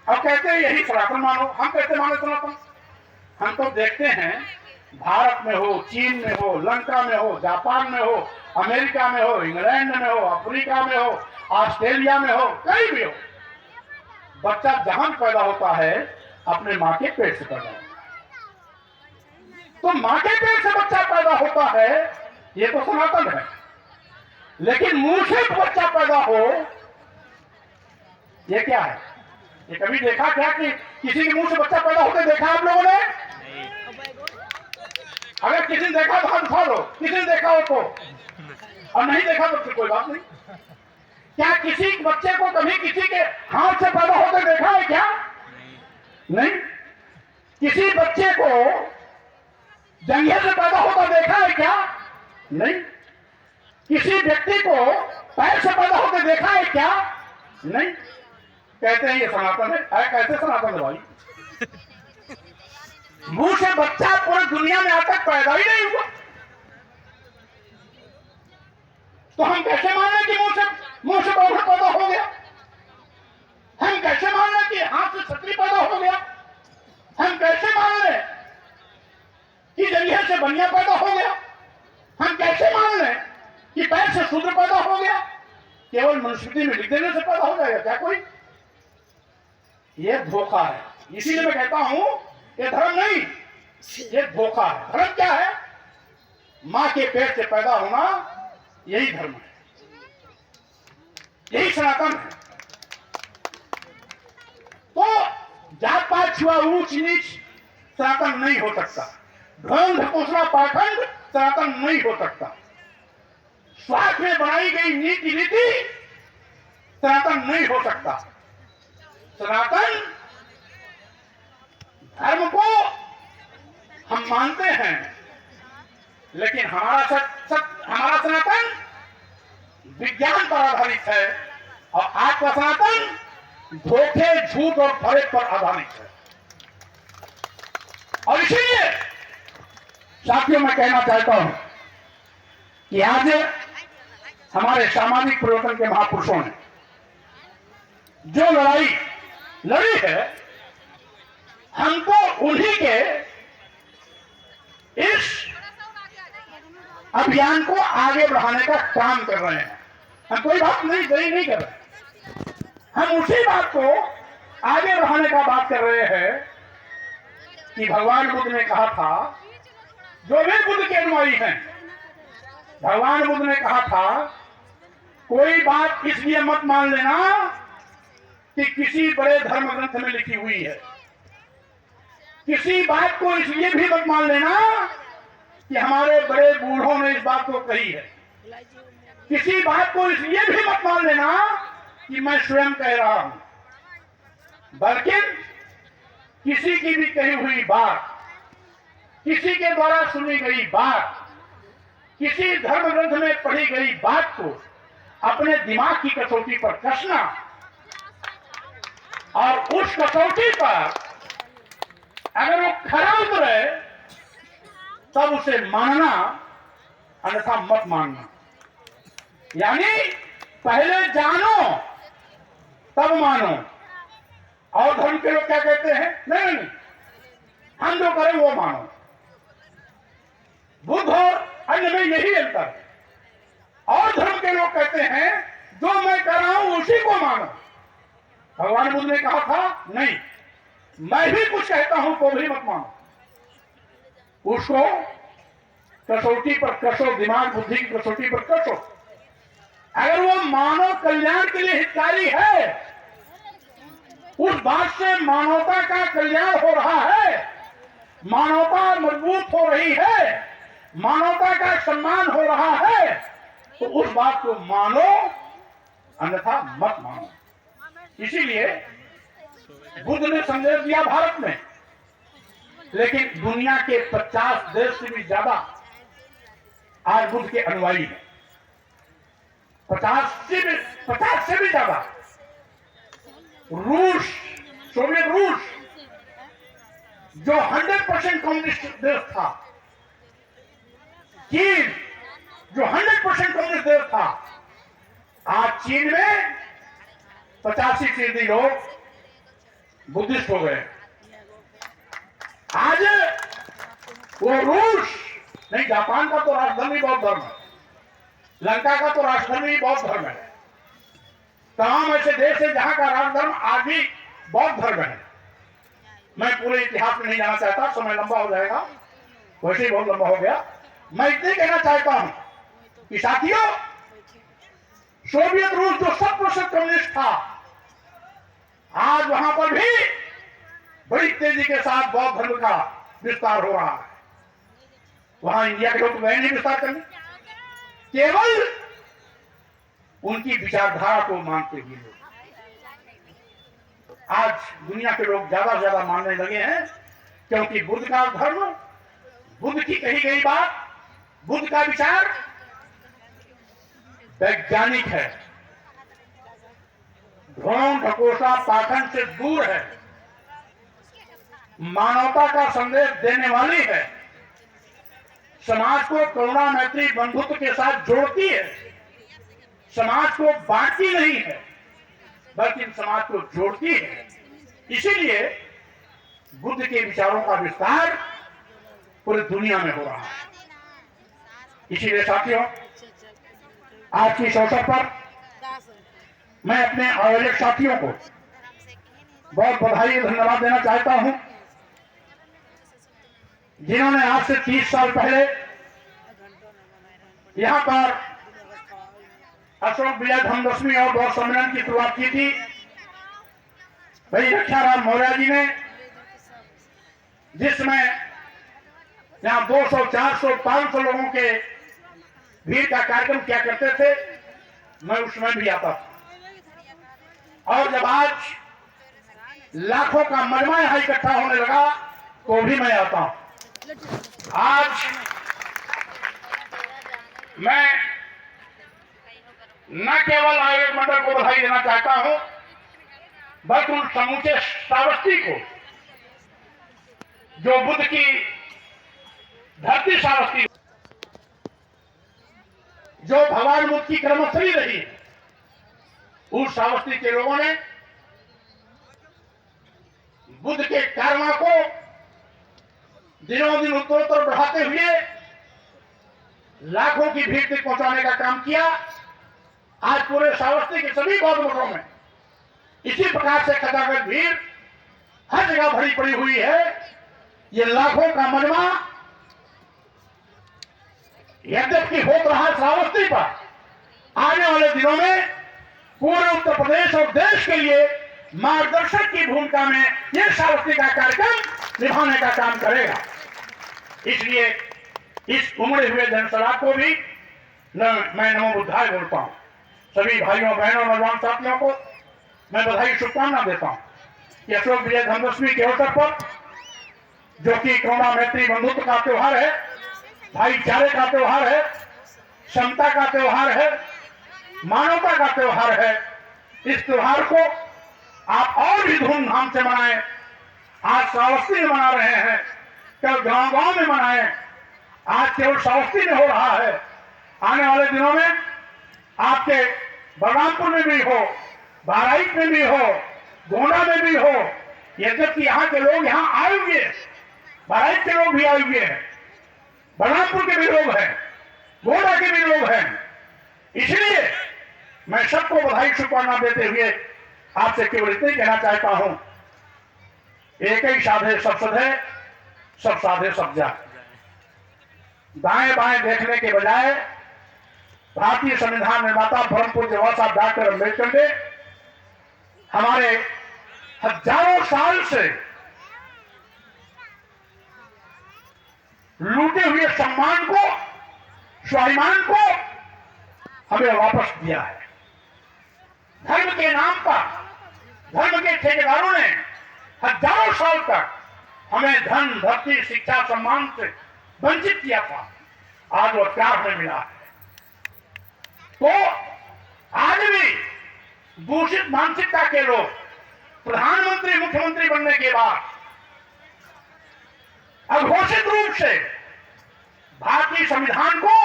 अब कहते हैं यही सनातन मानो। हम कैसे माने सनातन? हम तो देखते हैं भारत में हो, चीन में हो, लंका में हो, जापान में हो, अमेरिका में हो, इंग्लैंड में हो, अफ्रीका में हो, ऑस्ट्रेलिया में हो, कहीं भी हो, बच्चा जहां पैदा होता है अपने माँ के पेट से पैदा होता है। तो माँ के पेट से बच्चा पैदा होता है, ये तो सनातन है। लेकिन मुंह से बच्चा पैदा हो, ये क्या है? ये कभी देखा क्या कि किसी के मुंह से बच्चा पैदा होते देखा आप लोगों ने? अगर किसी ने देखा तो हाथ उठा लो, किसी ने देखा हो तो, और नहीं देखा तो कोई बात नहीं। क्या किसी बच्चे को कभी किसी के हाथ से पैदा होते देखा है क्या? नहीं। किसी बच्चे को जंघे से पैदा होता देखा है क्या? नहीं। किसी व्यक्ति को पैर से पैदा होते देखा है क्या? नहीं। कहते हैं ये सनातन है। कैसे सनातन है भाई? मुंह से बच्चा पूरी दुनिया में आज तक पैदा ही नहीं हुआ, तो हम कैसे मान लें कि मुंह से बौढ़ा पैदा हो गया? हम कैसे मान लें कि हाथ से छतरी पैदा हो गया? हम कैसे मान लें कि जंघे से बनिया पैदा हो गया? हम कैसे मान लें कि पैर से शूद्र पैदा हो गया? केवल मनुस्मृति में लिख देने से पैदा हो जाएगा क्या कोई? यह धोखा है। इसीलिए मैं कहता हूं ये धर्म नहीं, ये धोखा है। धर्म क्या है? मां के पेट से पैदा होना, यही धर्म है, यही सनातन है। तो जात पात छुआ ऊंच नीच सनातन नहीं हो सकता। ढोंग ढकोसला पाखंड सनातन नहीं हो सकता। स्वार्थ में बनाई गई नीति नीति सनातन नहीं हो सकता। सनातन धर्म को हम मानते हैं, लेकिन हमारा सनातन विज्ञान पर आधारित है, और आपका सनातन धोखे, झूठ और फरेब पर आधारित है। और इसीलिए साथियों मैं कहना चाहता हूं कि आज हमारे सामाजिक परिवर्तन के महापुरुषों ने जो लड़ाई लड़ी है, हमको उन्हीं के इस अभियान को आगे बढ़ाने का काम कर रहे हैं। हम कोई बात नहीं कर रहे, हम उसी बात को आगे बढ़ाने का बात कर रहे हैं कि भगवान बुद्ध ने कहा था, जो भी बुद्ध के अनुयायी हैं, भगवान बुद्ध ने कहा था कोई बात इसलिए मत मान लेना कि किसी बड़े धर्म ग्रंथ में लिखी हुई है। किसी बात को इसलिए भी मत मान लेना कि हमारे बड़े बूढ़ों ने इस बात को कही है। किसी बात को इसलिए भी मत मान लेना कि मैं स्वयं कह रहा हूं, बल्कि किसी की भी कही हुई बात, किसी के द्वारा सुनी गई बात, किसी धर्म ग्रंथ में पढ़ी गई बात को अपने दिमाग की कसौटी पर कसना, और उस कसौटी पर अगर वो खरा उतरे तब उसे मानना, अन्यथा मत मानना। यानी पहले जानो तब मानो। और धर्म के लोग क्या कहते हैं? नहीं, हम जो करें वो मानो। बुद्ध और अन्य में यही अंतर है। और धर्म के लोग कहते हैं जो मैं कर रहा हूं उसी को मानो। भगवान बुद्ध ने कहा था नहीं, मैं भी कुछ कहता हूं तो भी मत मानो। उसको कसौटी पर कसो, दिमाग बुद्धि की कसौटी पर कसो। अगर वो मानव कल्याण के लिए हितकारी है, उस बात से मानवता का कल्याण हो रहा है, मानवता मजबूत हो रही है, मानवता का सम्मान हो रहा है, तो उस बात को मानो, अन्यथा मत मानो। इसीलिए बुद्ध ने संदेश दिया भारत में, लेकिन दुनिया के 50 देश से भी ज्यादा आज बुद्ध के अनुयायी हैं। 50 से भी ज्यादा। रूस, सोवियत रूस, जो 100% कम्युनिस्ट देश था, चीन जो 100% कम्युनिस्ट देश था, आज चीन में 85% लोग बुद्धिस्ट हो गए। आज वो रूस नहीं, जापान का तो राष्ट्रधर्म ही बौद्ध धर्म है, लंका का तो राष्ट्रधर्म ही बौद्ध धर्म है। तमाम ऐसे देश है जहां का राष्ट्रधर्म आज भी बौद्ध धर्म है। मैं पूरे इतिहास में नहीं जाना चाहता, समय लंबा हो जाएगा, वैसे ही बहुत लंबा हो गया। मैं इतने कहना चाहता हूं कि साथियों, सोवियत रूस जो 100% कम्युनिस्ट था, आज वहां पर भी बड़ी तेजी के साथ बौद्ध धर्म का विस्तार हो रहा है। वहां इंडिया के लोग गए नहीं विस्तार करने, केवल उनकी विचारधारा को मानते हुए लोग। आज दुनिया के लोग ज्यादा से ज्यादा मानने लगे हैं, क्योंकि बुद्ध का धर्म, बुद्ध की कही गई बात, बुद्ध का विचार वैज्ञानिक है, ढोंग ढकोसला पाखंड से दूर है, मानवता का संदेश देने वाली है, समाज को करुणा मैत्री बंधुत्व के साथ जोड़ती है, समाज को बांटती नहीं है बल्कि समाज को जोड़ती है। इसीलिए बुद्ध के विचारों का विस्तार पूरी दुनिया में हो रहा है। इसीलिए साथियों, आज की इस अवसर पर मैं अपने आयोजक साथियों को बहुत बधाई और धन्यवाद देना चाहता हूं, जिन्होंने आज से 30 साल पहले यहां पर अशोक विजय धनदशमी और बौद्ध सम्मेलन की शुरुआत की थी। भाई रक्षाराम मौर्य जी ने, जिसमें यहां 200, 400, 500 लोगों के भीड़ का कार्यक्रम किया करते थे, मैं उसमें भी आता था। और जब आज लाखों का मजमा यहां इकट्ठा होने लगा तो भी मैं आता हूं। आज मैं न केवल आयोजक मंडल को बधाई देना चाहता हूं, बल्कि उन समूचे श्रावस्ती को, जो बुद्ध की धरती श्रावस्ती, जो भगवान बुद्ध की कर्मस्थली रही, उस श्रावस्ती के लोगों ने बुद्ध के कर्म को दिनों दिन उत्तरोत्तर बढ़ाते हुए लाखों की भीड़ तक पहुंचाने का काम किया। आज पूरे श्रावस्ती के सभी बौद्ध मठों में इसी प्रकार से खचाखच भीड़ हर जगह भरी पड़ी हुई है। ये लाखों का मजमा यद्यपि होता रहा श्रावस्ती पर, आने वाले दिनों में पूरे उत्तर प्रदेश और देश के लिए मार्गदर्शक की भूमिका में यह श्रावस्ती का कार्यक्रम निभाने का काम करेगा। इसलिए इस उमड़े हुए जनसभा को भी मैं नमो बुद्धाय बोलता हूं। सभी भाइयों बहनों नौजवान साथियों को मैं बधाई शुभकामना देता हूं कि अशोक विजय धनदशमी के अवसर पर, जो कि करुणा मैत्री बंधुत्व का त्योहार है, भाईचारे का त्योहार है, समता का त्योहार है, मानवता का त्योहार है, इस त्योहार को आप और भी धूमधाम से मनाएं। आज श्रावस्ती में मना रहे हैं, कल गांव गांव में मनाएं। आज केवल श्रावस्ती में हो रहा है, आने वाले दिनों में आपके बलरामपुर में भी हो, बहराइच में भी हो, गोंडा में भी हो। यद्यपि यहाँ के लोग यहाँ आए हुए, बहराइच के लोग भी आए हुए हैं, बलरामपुर के भी लोग हैं, गोंडा के भी लोग हैं। इसलिए मैं सबको बधाई शुभकामना देते हुए आपसे केवल इतना ही कहना चाहता हूं, एक ही साधे सब सधे, सब साधे सब जाए। दाएं बाएं देखने के बजाय भारतीय संविधान निर्माता परम पूज्य बाबा साहब डॉक्टर अम्बेडकर ने हमारे हजारों साल से लूटे हुए सम्मान को, स्वाभिमान को हमें वापस दिया है। धर्म के नाम पर धर्म के ठेकेदारों ने हजारों साल तक हमें धन, धरती, शिक्षा, सम्मान से वंचित किया था। आज वो अधिकार हमें मिला है, तो आज भी दूषित मानसिकता के लोग प्रधानमंत्री, मुख्यमंत्री बनने के बाद अघोषित रूप से भारतीय संविधान को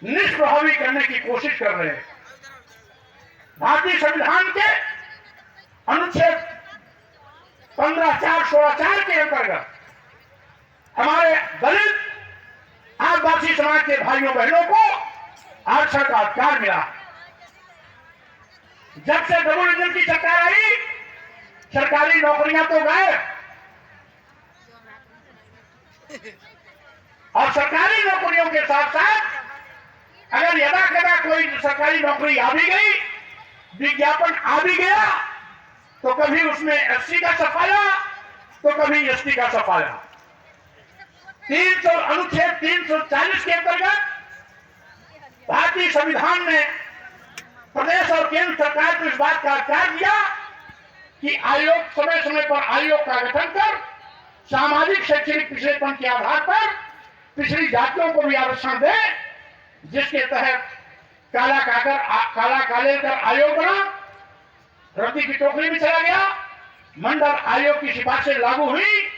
निष्प्रभावी करने की कोशिश कर रहे हैं। भारतीय संविधान के अनुच्छेद 15(4)(16)(4) के अंतर्गत हमारे दलित आदिवासी समाज के भाइयों बहनों को आरक्षण का अधिकार मिला। जब से डबल इंजन की सरकार आई, सरकारी नौकरियां तो गायब, और सरकारी नौकरियों के साथ साथ अगर यदा कदा कोई सरकारी नौकरी आ भी गई, विज्ञापन आ भी गया, तो कभी उसमें एससी का सफाया तो कभी एसटी का सफाया। अनुच्छेद 340 के अंतर्गत भारतीय संविधान ने प्रदेश और केंद्र सरकार को इस बात का अधिकार दिया कि आयोग समय समय पर आयोग का गठन कर सामाजिक शैक्षणिक पिछड़ेपन के आधार पर पिछड़ी जातियों को भी आरक्षण दे, जिसके तहत काला काले कर आयोग बना, रद्दी की टोकरी में चला गया। मंडल आयोग की सिफारिशें लागू हुई,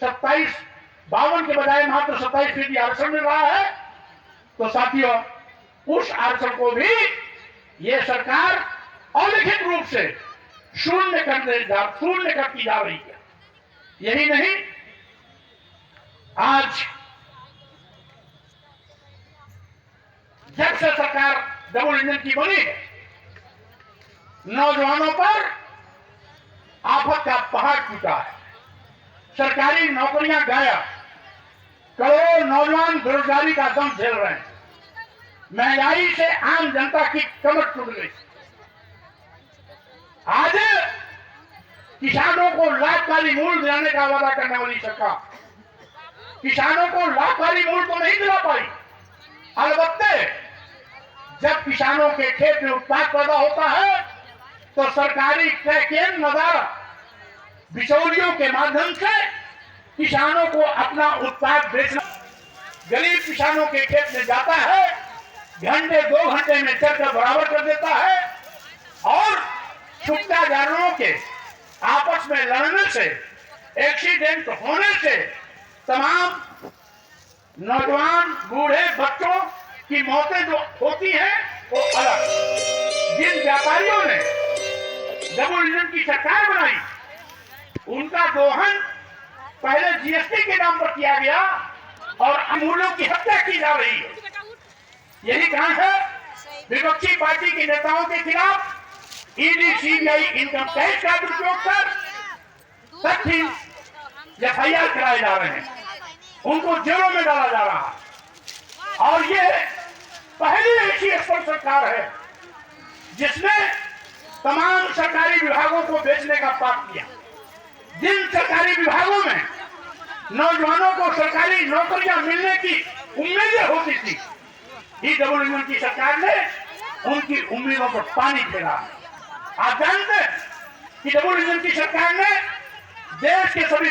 52 के बजाय मात्र 27% आरक्षण मिल रहा है। तो साथियों, उस आरक्षण को भी ये सरकार अलिखित रूप से शून्य करती जा रही है। यही नहीं, आज जब से सरकार डबल इंजन की बनी है, नौजवानों पर आफत का पहाड़ टूटा है। सरकारी नौकरियां गायब, करोड़ों नौजवान बेरोजगारी का दम झेल रहे हैं, महंगाई से आम जनता की कमर टूट गई। आज किसानों को लाभकारी मूल्य दिलाने का वादा करने वाली सरकार किसानों को लाभकारी मूल्य तो नहीं दिला पाई। अलबत्ते जब किसानों के खेत में उत्पाद पैदा होता है तो सरकारी क्रय केंद्र नजारा बिचौलियों के माध्यम से किसानों को अपना उत्पाद बेचना, गरीब किसानों के खेत में जाता है, घंटे 2 घंटे में चढ़कर बराबर कर देता है, और छुट्टा जानवरों के आपस में लड़ने से, एक्सीडेंट होने से तमाम नौजवान बूढ़े बच्चों की मौतें जो होती हैं वो अलग। जिन व्यापारियों ने डबल इंजन की सरकार बनाई, उनका दोहन पहले जीएसटी के नाम पर किया गया और अमूल्यों की हत्या की जा रही है। यही कारण है विपक्षी पार्टी के नेताओं के खिलाफ ईडी सीबीआई इनकम टैक्स का दुरुपयोग कर तथ्य एफआईआर कराए जा रहे हैं, उनको जेलों में डाला जा रहा है। और ये पहली ऐसी एक्सपर्ट सरकार है जिसने तमाम सरकारी विभागों को बेचने का पाप किया। जिन सरकारी विभागों में नौजवानों को सरकारी नौकरियां मिलने की उम्मीदें होती थी, ये डबल इंजन की सरकार ने उनकी उम्मीदों पर पानी फेरा। आप जानते हैं कि डबल इंजन की सरकार ने देश के सभी